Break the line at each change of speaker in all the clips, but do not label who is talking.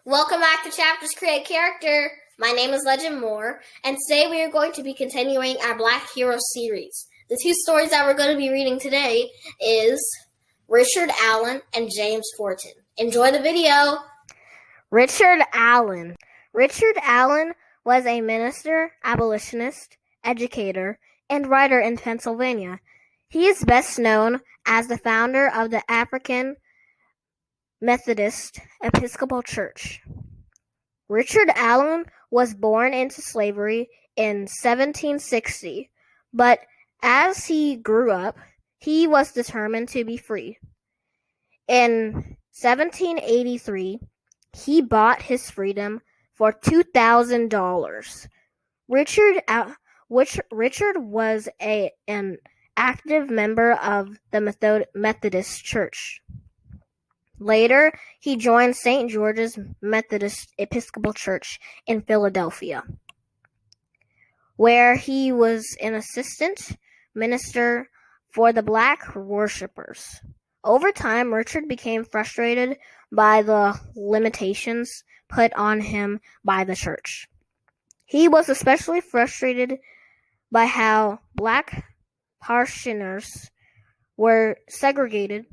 Welcome back to Chapters Create Character. My name is Legend Moore, and today we are going to be continuing our Black Hero series. The two stories that we're going to be reading today is Richard Allen and James Forten. Enjoy the video.
Richard Allen. Richard Allen was a minister, abolitionist, educator, and writer in Pennsylvania. He is best known as the founder of the African Methodist Episcopal Church. Richard Allen was born into slavery in 1760, but as he grew up, he was determined to be free. In 1783, he bought his freedom for $2,000. Richard was an active member of the Methodist Church. Later, he joined St. George's Methodist Episcopal Church in Philadelphia, where he was an assistant minister for the Black worshippers. Over time, Richard became frustrated by the limitations put on him by the church. He was especially frustrated by how Black parishioners were segregated.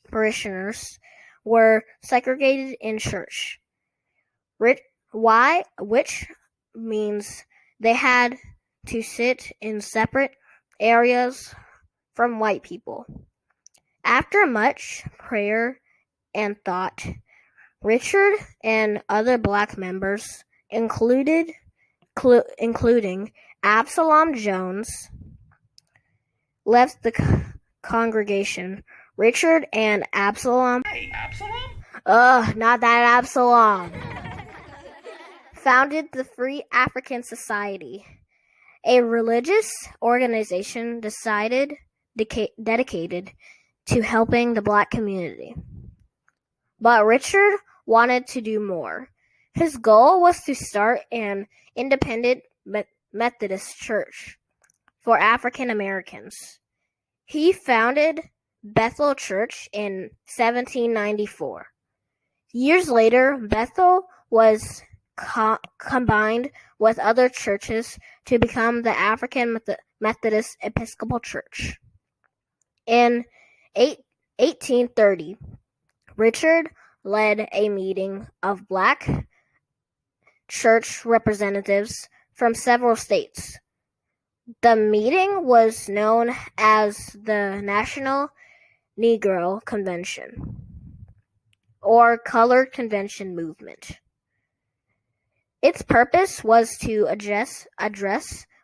Parishioners were segregated in church, which means they had to sit in separate areas from white people. After much prayer and thought, Richard and other Black members, including Absalom Jones, left the congregation. Richard and Absalom.
Hey, Absalom?
Not that Absalom. Founded the Free African Society, a religious organization dedicated to helping the Black community. But Richard wanted to do more. His goal was to start an independent Methodist church for African Americans. He founded Bethel Church in 1794. Years later, Bethel was combined with other churches to become the African Methodist Episcopal Church. In 1830, Richard led a meeting of Black church representatives from several states. The meeting was known as the National Negro Convention, or Colored Convention Movement. Its purpose was to address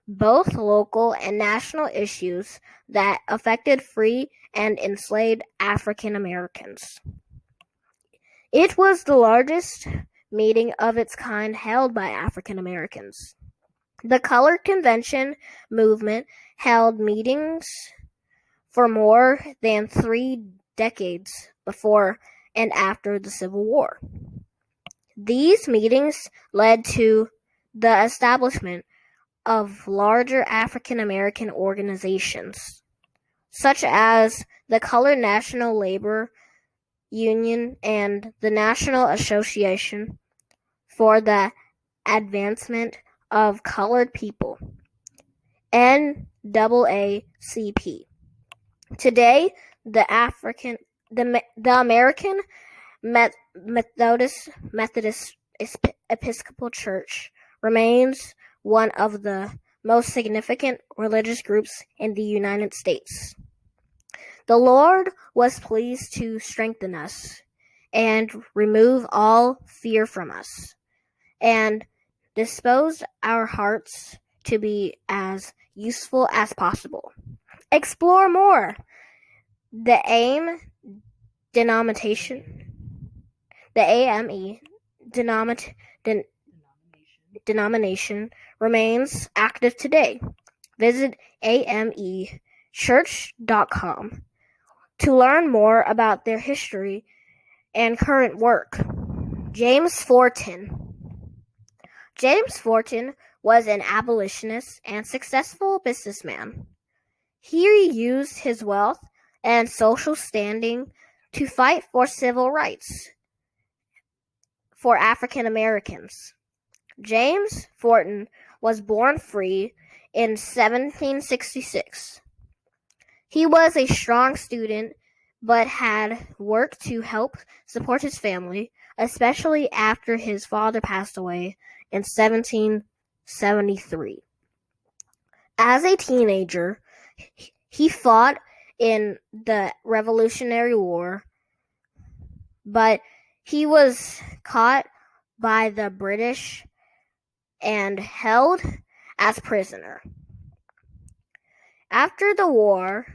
both local and national issues that affected free and enslaved African Americans. It was the largest meeting of its kind held by African Americans. The Colored Convention Movement held meetings for more than 3 decades before and after the Civil War. These meetings led to the establishment of larger African American organizations, such as the Colored National Labor Union and the National Association for the Advancement of Colored People, NAACP. Today, the American Methodist Episcopal Church remains one of the most significant religious groups in the United States. The Lord was pleased to strengthen us and remove all fear from us, and dispose our hearts to be as useful as possible. Explore more. The AME denomination remains active today. Visit amechurch.com to learn more about their history and current work. James Forten. James Forten was an abolitionist and successful businessman. He used his wealth and social standing to fight for civil rights for African Americans. James Forten was born free in 1766. He was a strong student, but had worked to help support his family, especially after his father passed away in 1773. As a teenager, he fought in the Revolutionary War, but he was caught by the British and held as prisoner. After the war,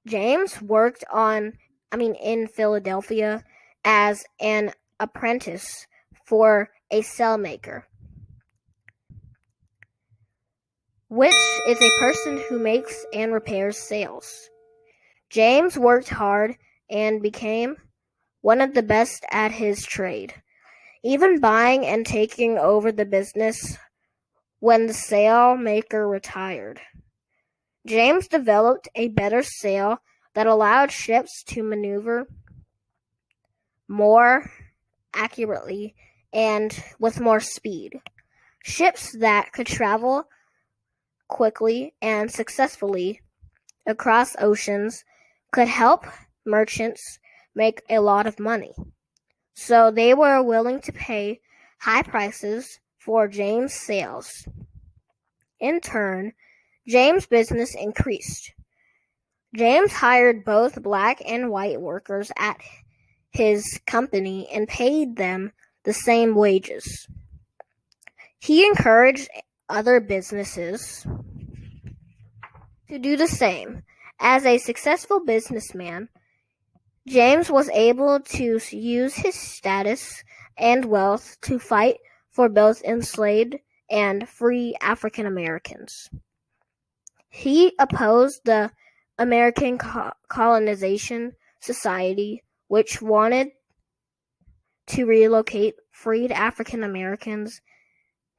James worked in Philadelphia as an apprentice for a sailmaker, which is a person who makes and repairs sails. James worked hard and became one of the best at his trade, even buying and taking over the business when the sailmaker retired. James developed a better sail that allowed ships to maneuver more accurately and with more speed. Ships that could travel quickly and successfully across oceans could help merchants make a lot of money. So they were willing to pay high prices for James' sails. In turn, James' business increased. James hired both black and white workers at his company and paid them the same wages. He encouraged other businesses to do the same. As a successful businessman, James was able to use his status and wealth to fight for both enslaved and free African Americans. He opposed the American Colonization Society, which wanted to relocate freed African Americans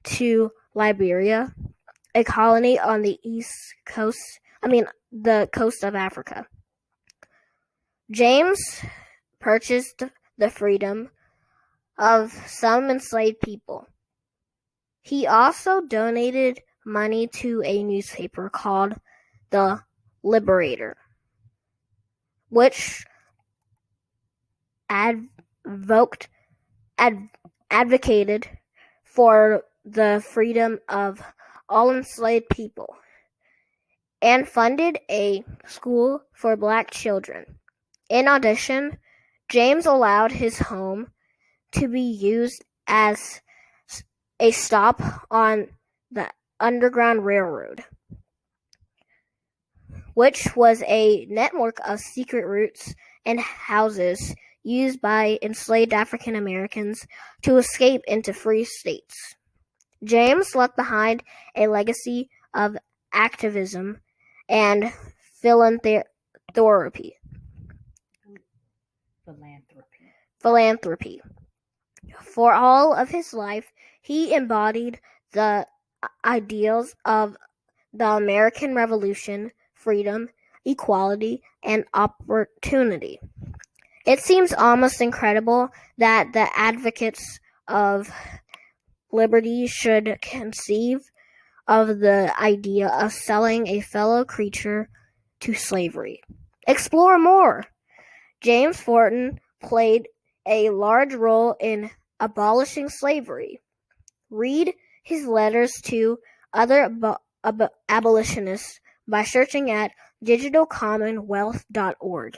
to Liberia, a colony on the the coast of Africa. James purchased the freedom of some enslaved people. He also donated money to a newspaper called The Liberator, which advocated for the freedom of all enslaved people, and funded a school for black children. In addition, James allowed his home to be used as a stop on the Underground Railroad, which was a network of secret routes and houses used by enslaved African Americans to escape into free states. James left behind a legacy of activism and philanthropy. For all of his life, he embodied the ideals of the American Revolution: freedom, equality, and opportunity. It seems almost incredible that the advocates of liberty should conceive of the idea of selling a fellow creature to slavery. Explore more. James Forten played a large role in abolishing slavery. Read his letters to other abolitionists by searching at digitalcommonwealth.org.